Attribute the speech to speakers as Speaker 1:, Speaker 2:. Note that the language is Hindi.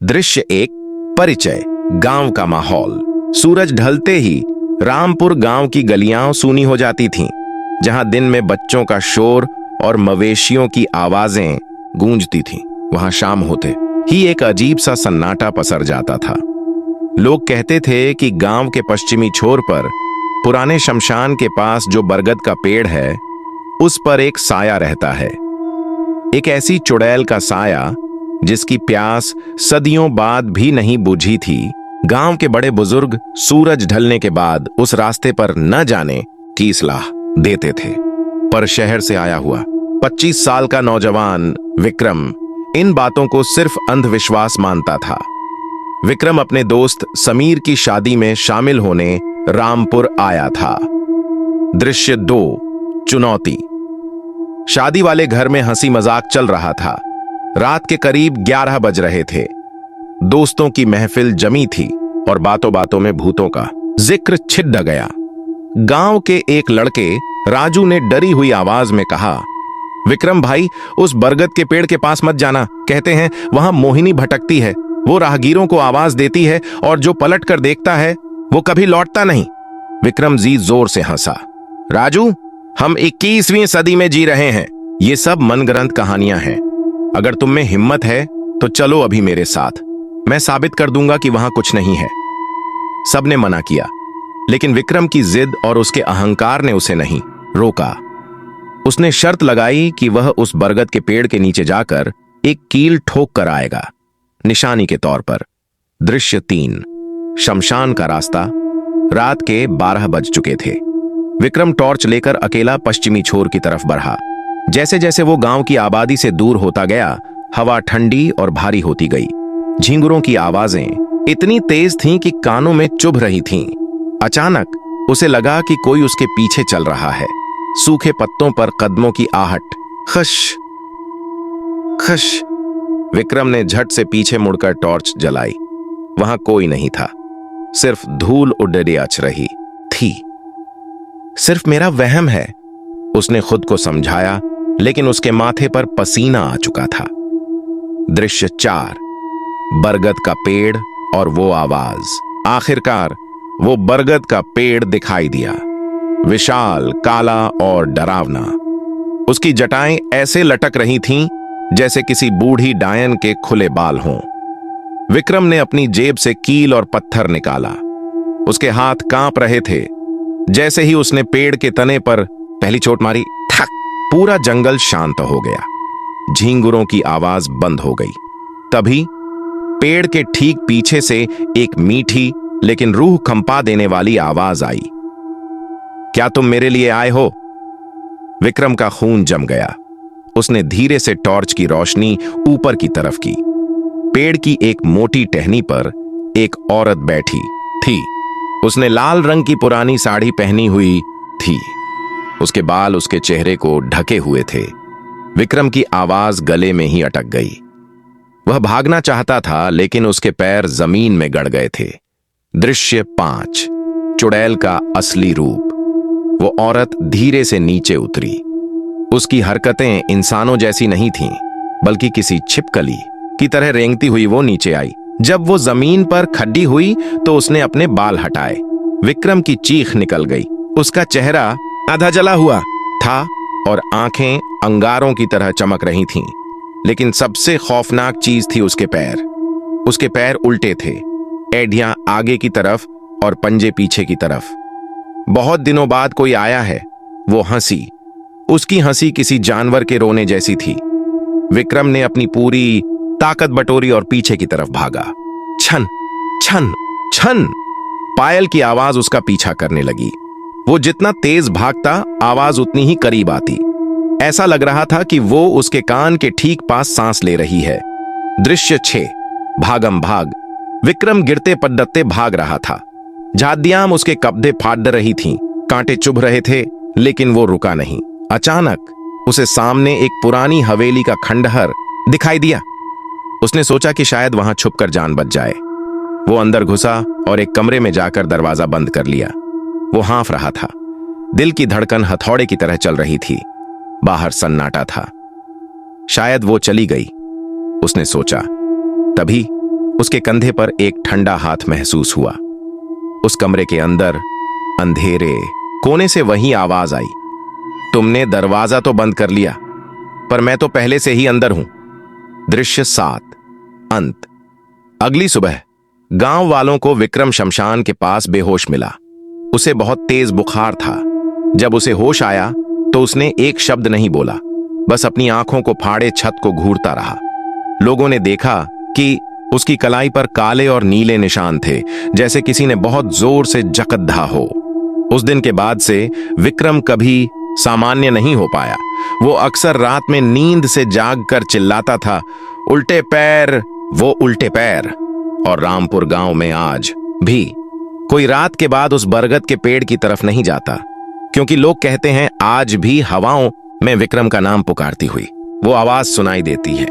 Speaker 1: दृश्य एक। परिचय। गांव का माहौल। सूरज ढलते ही रामपुर गांव की गलियां सूनी हो जाती थीं, जहां दिन में बच्चों का शोर और मवेशियों की आवाजें गूंजती थीं, वहां शाम होते ही एक अजीब सा सन्नाटा पसर जाता था। लोग कहते थे कि गांव के पश्चिमी छोर पर पुराने शमशान के पास जो बरगद का पेड़ है, उस पर एक साया रहता है। एक ऐसी चुड़ैल का साया जिसकी प्यास सदियों बाद भी नहीं बुझी थी। गांव के बड़े बुजुर्ग सूरज ढलने के बाद उस रास्ते पर न जाने की सलाह देते थे, पर शहर से आया हुआ 25 साल का नौजवान विक्रम इन बातों को सिर्फ अंधविश्वास मानता था। विक्रम अपने दोस्त समीर की शादी में शामिल होने रामपुर आया था। दृश्य 2। चुनौती। शादी वाले घर में हंसी मजाक चल रहा था। रात के करीब 11 बज रहे थे। दोस्तों की महफिल जमी थी और बातों बातों में भूतों का जिक्र छिड़ गया। गांव के एक लड़के राजू ने डरी हुई आवाज में कहा, विक्रम भाई, उस बरगद के पेड़ के पास मत जाना। कहते हैं वहां मोहिनी भटकती है, वो राहगीरों को आवाज देती है और जो पलट कर देखता है वो कभी लौटता नहीं। विक्रम जी जोर से हंसा। राजू, हम 21वीं सदी में जी रहे हैं, ये सब मनगढ़ंत कहानियां हैं। अगर तुम में हिम्मत है तो चलो अभी मेरे साथ, मैं साबित कर दूंगा कि वहां कुछ नहीं है। सबने मना किया, लेकिन विक्रम की जिद और उसके अहंकार ने उसे नहीं रोका। उसने शर्त लगाई कि वह उस बरगद के पेड़ के नीचे जाकर एक कील ठोक कर आएगा, निशानी के तौर पर। दृश्य 3। शमशान का रास्ता। रात के 12 बज चुके थे। विक्रम टॉर्च लेकर अकेला पश्चिमी छोर की तरफ बढ़ा। जैसे जैसे वो गांव की आबादी से दूर होता गया, हवा ठंडी और भारी होती गई। झींगुरों की आवाजें इतनी तेज थीं कि कानों में चुभ रही थीं। अचानक उसे लगा कि कोई उसके पीछे चल रहा है। सूखे पत्तों पर कदमों की आहट। खश खश। विक्रम ने झट से पीछे मुड़कर टॉर्च जलाई। वहां कोई नहीं था, सिर्फ धूल उड़े अच रही थी। सिर्फ मेरा वहम है, उसने खुद को समझाया, लेकिन उसके माथे पर पसीना आ चुका था। दृश्य 4। बरगद का पेड़ और वो आवाज। आखिरकार वो बरगद का पेड़ दिखाई दिया, विशाल, काला और डरावना। उसकी जटाएं ऐसे लटक रही थीं जैसे किसी बूढ़ी डायन के खुले बाल हों। विक्रम ने अपनी जेब से कील और पत्थर निकाला। उसके हाथ कांप रहे थे। जैसे ही उसने पेड़ के तने पर पहली चोट मारी, ठक, पूरा जंगल शांत हो गया। झींगुरों की आवाज बंद हो गई। तभी पेड़ के ठीक पीछे से एक मीठी लेकिन रूह कंपा देने वाली आवाज आई। क्या तुम मेरे लिए आए हो? विक्रम का खून जम गया। उसने धीरे से टॉर्च की रोशनी ऊपर की तरफ की। पेड़ की एक मोटी टहनी पर एक औरत बैठी थी। उसने लाल रंग की पुरानी साड़ी पहनी हुई थी। उसके बाल उसके चेहरे को ढके हुए थे। विक्रम की आवाज गले में ही अटक गई। वह भागना चाहता था, लेकिन उसके पैर जमीन में गड़ गए थे। दृश्य 5। चुड़ैल का असली रूप। वो औरत धीरे से नीचे उतरी। उसकी हरकतें इंसानों जैसी नहीं थीं, बल्कि किसी छिपकली की तरह रेंगती हुई वो नीचे आई। जब वो जमीन पर खड़ी हुई तो उसने अपने बाल हटाए। विक्रम की चीख निकल गई। उसका चेहरा आधा जला हुआ था और आंखें अंगारों की तरह चमक रही थीं। लेकिन सबसे खौफनाक चीज थी उसके पैर। उसके पैर उल्टे थे, एड़ियां आगे की तरफ और पंजे पीछे की तरफ। बहुत दिनों बाद कोई आया है, वो हंसी। उसकी हंसी किसी जानवर के रोने जैसी थी। विक्रम ने अपनी पूरी ताकत बटोरी और पीछे की तरफ भागा। छन छन छन। पायल की आवाज उसका पीछा करने लगी। वो जितना तेज भागता, आवाज उतनी ही करीब आती। ऐसा लग रहा था कि वो उसके कान के ठीक पास सांस ले रही है। दृश्य 6। भागम भाग। विक्रम गिरते पड़ते भाग रहा था। झादियां उसके कपड़े फाड़ रही थीं, कांटे चुभ रहे थे, लेकिन वो रुका नहीं। अचानक उसे सामने एक पुरानी हवेली का खंडहर दिखाई दिया। उसने सोचा कि शायद वहां छुपकर जान बच जाए। वो अंदर घुसा और एक कमरे में जाकर दरवाजा बंद कर लिया। वो हाँफ रहा था। दिल की धड़कन हथौड़े की तरह चल रही थी। बाहर सन्नाटा था। शायद वो चली गई, उसने सोचा। तभी उसके कंधे पर एक ठंडा हाथ महसूस हुआ। उस कमरे के अंदर अंधेरे कोने से वही आवाज आई, तुमने दरवाजा तो बंद कर लिया, पर मैं तो पहले से ही अंदर हूं। दृश्य 7 अंत। अगली सुबह गांव वालों को विक्रम शमशान के पास बेहोश मिला। उसे बहुत तेज बुखार था। जब उसे होश आया तो उसने एक शब्द नहीं बोला, बस अपनी आंखों को फाड़े छत को घूरता रहा। लोगों ने देखा कि उसकी कलाई पर काले और नीले निशान थे, जैसे किसी ने बहुत जोर से जकड़ा हो। उस दिन के बाद से विक्रम कभी सामान्य नहीं हो पाया। वो अक्सर रात में नींद से जागकर चिल्लाता था, उल्टे पैर, वो उल्टे पैर। और रामपुर गांव में आज भी कोई रात के बाद उस बरगद के पेड़ की तरफ नहीं जाता, क्योंकि लोग कहते हैं आज भी हवाओं में विक्रम का नाम पुकारती हुई वो आवाज सुनाई देती है।